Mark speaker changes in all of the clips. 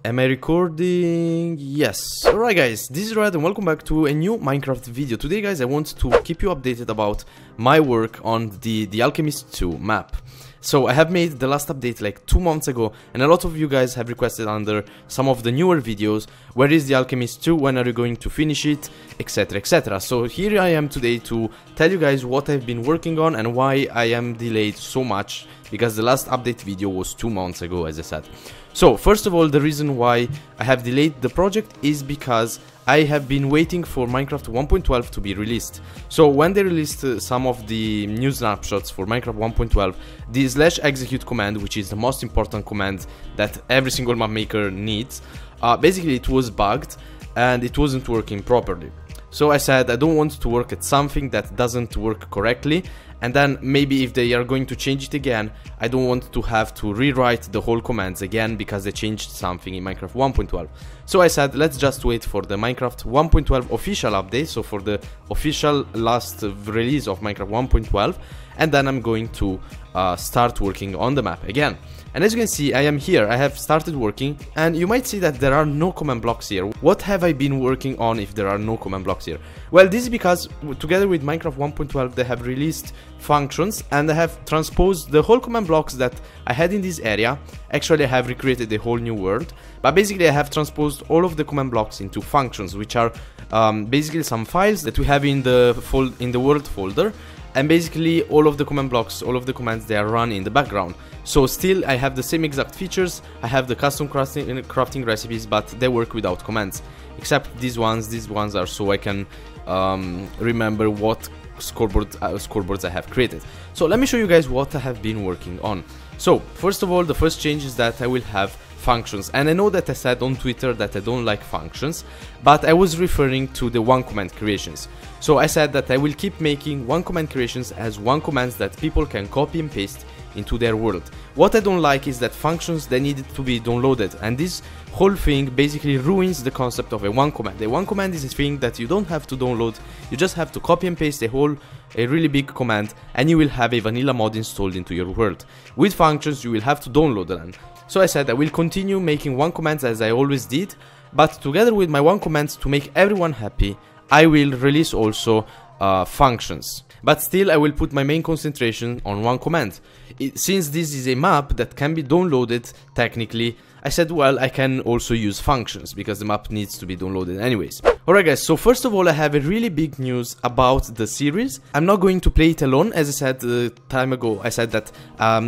Speaker 1: Am I recording? Yes. Alright guys, this is Red and welcome back to a new Minecraft video. Today guys, I want to keep you updated about my work on the Alchemist 2 map. So I have made the last update like 2 months ago, and a lot of you guys have requested under some of the newer videos, where is the Alchemist 2, when are you going to finish it, etc, etc. So here I am today to tell you guys what I've been working on and why I am delayed so much, because the last update video was 2 months ago, as I said. So first of all, the reason why I have delayed the project is because I have been waiting for Minecraft 1.12 to be released. So when they released some of the new snapshots for Minecraft 1.12, the /execute command, which is the most important command that every single map maker needs, basically it was bugged and it wasn't working properly. So I said I don't want to work at something that doesn't work correctly, and then maybe if they are going to change it again, I don't want to have to rewrite the whole commands again because they changed something in Minecraft 1.12. So I said let's just wait for the Minecraft 1.12 official update, so for the official last release of Minecraft 1.12, and then I'm going to start working on the map again. And as you can see, I am here, I have started working, and you might see that there are no command blocks here. What have I been working on if there are no command blocks here? Well, this is because together with Minecraft 1.12 they have released functions, and I have transposed the whole command blocks that I had in this area. Actually, I have recreated a whole new world, but basically I have transposed all of the command blocks into functions, which are basically some files that we have in the world folder. And basically all of the command blocks, all of the commands, they are run in the background. So still I have the same exact features, I have the custom crafting recipes, but they work without commands. Except these ones are so I can remember what scoreboards I have created. So let me show you guys what I have been working on. So first of all, the first change is that I will have functions, and I know that I said on Twitter that I don't like functions, but I was referring to the one command creations. So I said that I will keep making one command creations as one commands that people can copy and paste into their world. What I don't like is that functions, they needed to be downloaded, and this whole thing basically ruins the concept of a one command. A one command is a thing that you don't have to download, you just have to copy and paste a really big command, and you will have a vanilla mod installed into your world. With functions you will have to download them. So I said I will continue making one commands as I always did, but together with my one commands, to make everyone happy, I will release also functions. But still I will put my main concentration on one command. Since this is a map that can be downloaded technically, I said well, I can also use functions because the map needs to be downloaded anyways. Alright guys, so first of all I have a really big news about the series. I'm not going to play it alone, as I said time ago. I said that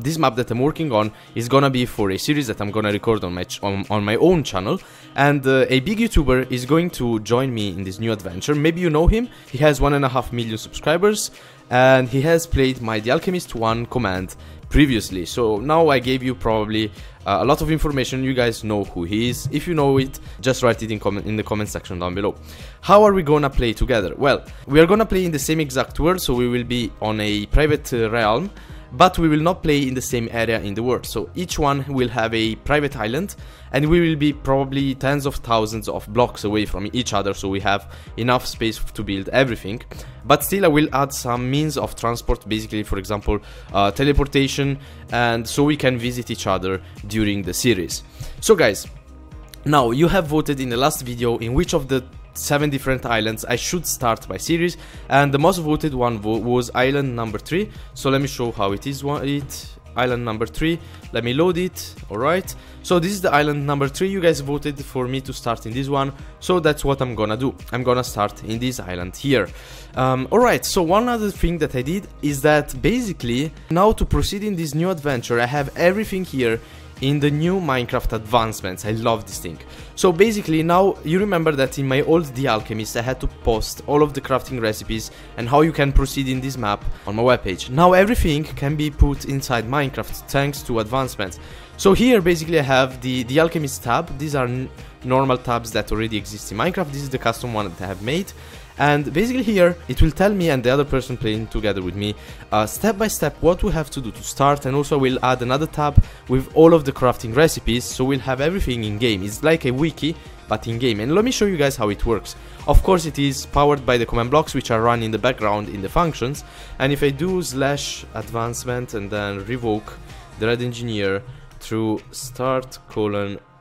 Speaker 1: this map that I'm working on is gonna be for a series that I'm gonna record on my own channel, and a big YouTuber is going to join me in this new adventure. Maybe you know him, he has 1.5 million subscribers, and he has played my The Alchemist 1 command previously. So now I gave you probably a lot of information, you guys know who he is. If you know it, just write it in the comment section down below. How are we gonna play together? Well, we are gonna play in the same exact world, so we will be on a private realm, but we will not play in the same area in the world. So each one will have a private island, and we will be probably tens of thousands of blocks away from each other, so we have enough space to build everything. But still I will add some means of transport, basically for example teleportation, and so we can visit each other during the series. So guys, now you have voted in the last video in which of the 7 different islands I should start my series, and the most voted one was island number 3. So let me show how it is. Island number 3, let me load it. Alright, so this is the island number 3. You guys voted for me to start in this one, so that's what I'm gonna do. I'm gonna start in this island here. Alright, so one other thing that I did is that basically now to proceed in this new adventure I have everything here in the new Minecraft advancements. I love this thing. So basically now you remember that in my old The Alchemist I had to post all of the crafting recipes and how you can proceed in this map on my webpage. Now everything can be put inside Minecraft thanks to advancements. So here basically I have the Alchemist tab. These are normal tabs that already exist in Minecraft. This is the custom one that I have made. And basically here it will tell me and the other person playing together with me step by step what we have to do to start, and also we'll add another tab with all of the crafting recipes, so we'll have everything in game. It's like a wiki but in game, and let me show you guys how it works. Of course it is powered by the command blocks which are run in the background in the functions, and if I do /advancement and then revoke TheRedEngineer through start :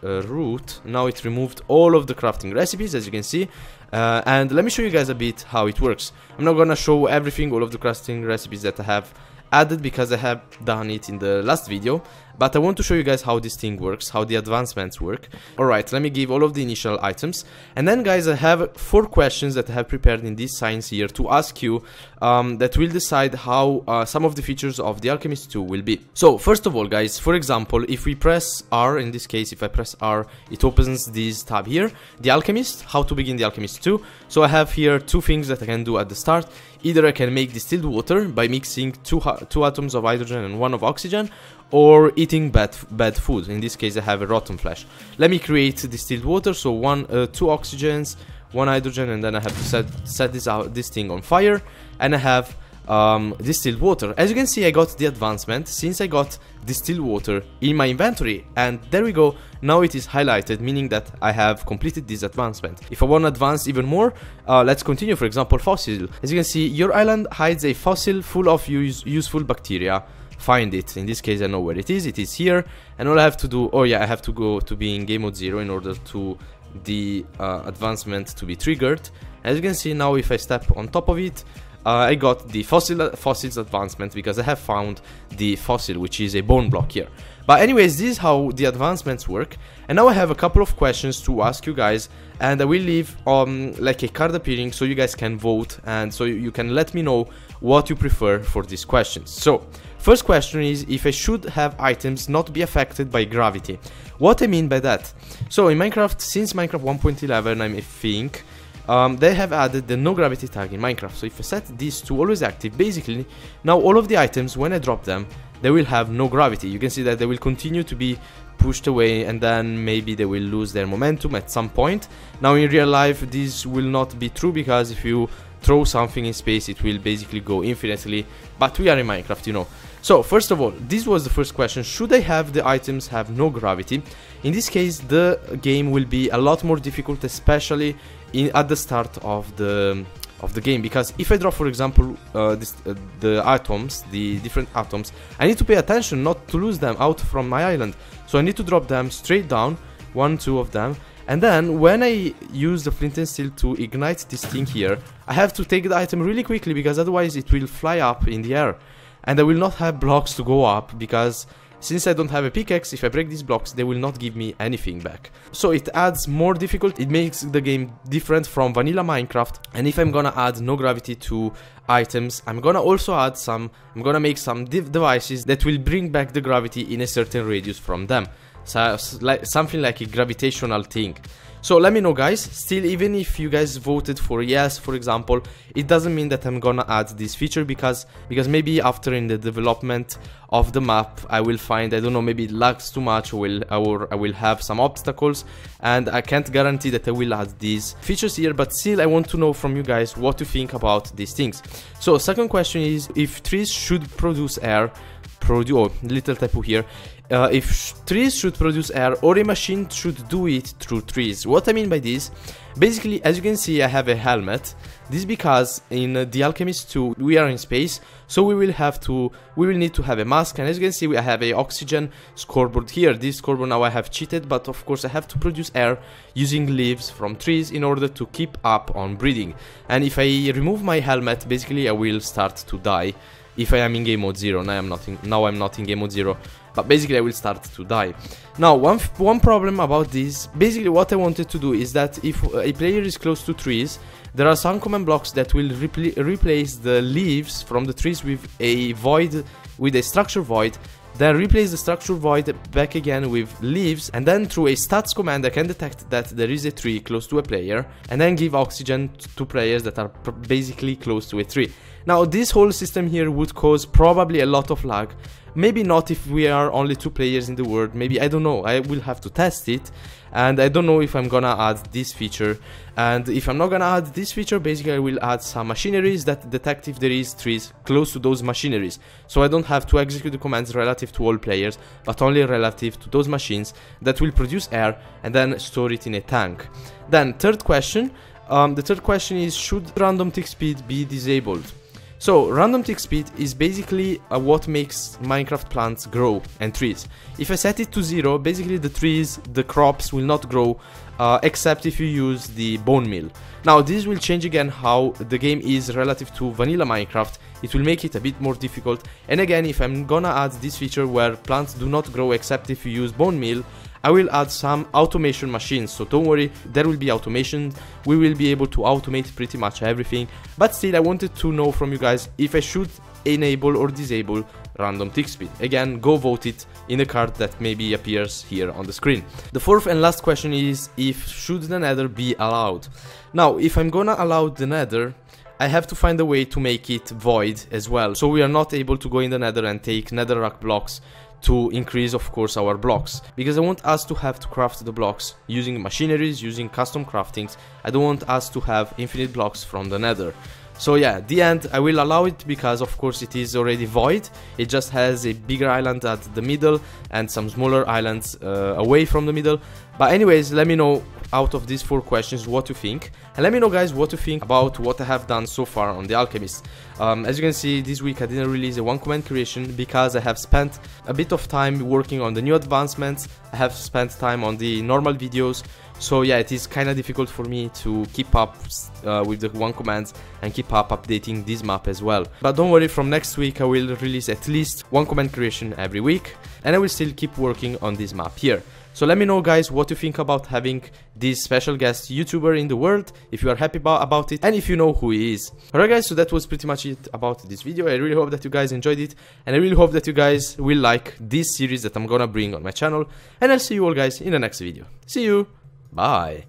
Speaker 1: root, now it removed all of the crafting recipes, as you can see. And let me show you guys a bit how it works. I'm not gonna show everything, all of the crafting recipes that I have added, because I have done it in the last video, but I want to show you guys how this thing works, how the advancements work. Alright, let me give all of the initial items, and then guys, I have 4 questions that I have prepared in this science here to ask you, that will decide how some of the features of the Alchemist 2 will be. So first of all guys, for example, if we press R, in this case if I press R, it opens this tab here, the Alchemist, how to begin the Alchemist 2. So I have here 2 things that I can do at the start. Either I can make distilled water by mixing 2 atoms of hydrogen and 1 of oxygen, or eating bad food. In this case I have a rotten flesh. Let me create distilled water, so 2 oxygens, 1 hydrogen, and then I have to set this thing on fire, and I have distilled water. As you can see, I got the advancement since I got distilled water in my inventory, and there we go. Now it is highlighted, meaning that I have completed this advancement. If I want to advance even more, let's continue. For example, fossil. As you can see, your island hides a fossil full of useful bacteria. Find it. In this case I know where it is. It is here, and all I have to do, oh yeah, I have to go to be in game mode 0 in order to the advancement to be triggered. As you can see now, if I step on top of it, I got the fossils advancement, because I have found the fossil, which is a bone block here. But anyways, this is how the advancements work. And now I have a couple of questions to ask you guys, and I will leave like a card appearing so you guys can vote, and so you can let me know what you prefer for these questions. So first question is if I should have items not be affected by gravity. What I mean by that? So in Minecraft, since Minecraft 1.11, I think, they have added the no gravity tag in Minecraft. So if I set this to always active, basically now all of the items, when I drop them, they will have no gravity. You can see that they will continue to be pushed away, and then maybe they will lose their momentum at some point. Now in real life this will not be true, because if you throw something in space it will basically go infinitely, but we are in Minecraft, you know. So first of all, this was the first question: should I have the items have no gravity? In this case the game will be a lot more difficult, especially at the start of the game, because if I drop, for example, the atoms, the different atoms, I need to pay attention not to lose them out from my island. So I need to drop them straight down, 1, 2 of them, and then when I use the flint and steel to ignite this thing here, I have to take the item really quickly, because otherwise it will fly up in the air, and I will not have blocks to go up, because since I don't have a pickaxe, if I break these blocks, they will not give me anything back. So it adds more difficulty, it makes the game different from vanilla Minecraft. And if I'm gonna add no gravity to items, I'm gonna also add I'm gonna make some devices that will bring back the gravity in a certain radius from them. So something like a gravitational thing. So let me know guys. Still, even if you guys voted for yes, for example, it doesn't mean that I'm gonna add this feature, because maybe after in the development of the map I will find, I don't know, maybe it lags too much, or I will have some obstacles, and I can't guarantee that I will add these features here. But still, I want to know from you guys what you think about these things. So second question is if trees should produce air, oh, little typo here. If trees should produce air, or a machine should do it through trees. What I mean by this, basically, as you can see, I have a helmet. This is because in the Alchemist 2 we are in space, so we will need to have a mask. And as you can see, I have a oxygen scoreboard here. This scoreboard now I have cheated, but of course I have to produce air using leaves from trees in order to keep up on breathing. And if I remove my helmet, basically I will start to die. If I am in game mode 0, now I'm not in game mode 0, but basically I will start to die. Now one problem about this, basically what I wanted to do is that if a player is close to trees, there are some common blocks that will replace the leaves from the trees with a void, with a structure void, then replace the structure void back again with leaves, and then through a stats command I can detect that there is a tree close to a player, and then give oxygen to players that are basically close to a tree. Now this whole system here would cause probably a lot of lag. Maybe not if we are only 2 players in the world, maybe, I don't know, I will have to test it. And I don't know if I'm gonna add this feature. And if I'm not gonna add this feature, basically I will add some machineries that detect if there is trees close to those machineries. So I don't have to execute the commands relative to all players, but only relative to those machines that will produce air and then store it in a tank. Then third question, the third question is, should random tick speed be disabled? So random tick speed is basically what makes Minecraft plants grow and trees. If I set it to 0, basically the trees, the crops will not grow except if you use the bone meal. Now this will change again how the game is relative to vanilla Minecraft. It will make it a bit more difficult, and again, if I'm gonna add this feature where plants do not grow except if you use bone meal, I will add some automation machines, so don't worry, there will be automation. We will be able to automate pretty much everything, but still I wanted to know from you guys if I should enable or disable random tick speed. Again, go vote it in the card that maybe appears here on the screen. The fourth and last question is if should the nether be allowed. Now, if I'm gonna allow the nether, I have to find a way to make it void as well, so we are not able to go in the nether and take netherrack blocks to increase, of course, our blocks, because I want us to have to craft the blocks using machineries, using custom craftings. I don't want us to have infinite blocks from the nether. So yeah, at the end I will allow it because of course it is already void. It just has a bigger island at the middle and some smaller islands away from the middle. But anyways, let me know out of these 4 questions what you think, and let me know guys what you think about what I have done so far on the Alchemist. As you can see, this week I didn't release a 1-comment creation because I have spent a bit of time working on the new advancements. I have spent time on the normal videos, so yeah, it is kind of difficult for me to keep up with the 1 commands and keep up updating this map as well. But don't worry, from next week I will release at least 1-comment creation every week, and I will still keep working on this map here. So let me know guys what you think about having this special guest YouTuber in the world, if you are happy about it, and if you know who he is. Alright guys, so that was pretty much it about this video. I really hope that you guys enjoyed it, and I really hope that you guys will like this series that I'm gonna bring on my channel, and I'll see you all guys in the next video. See you, bye!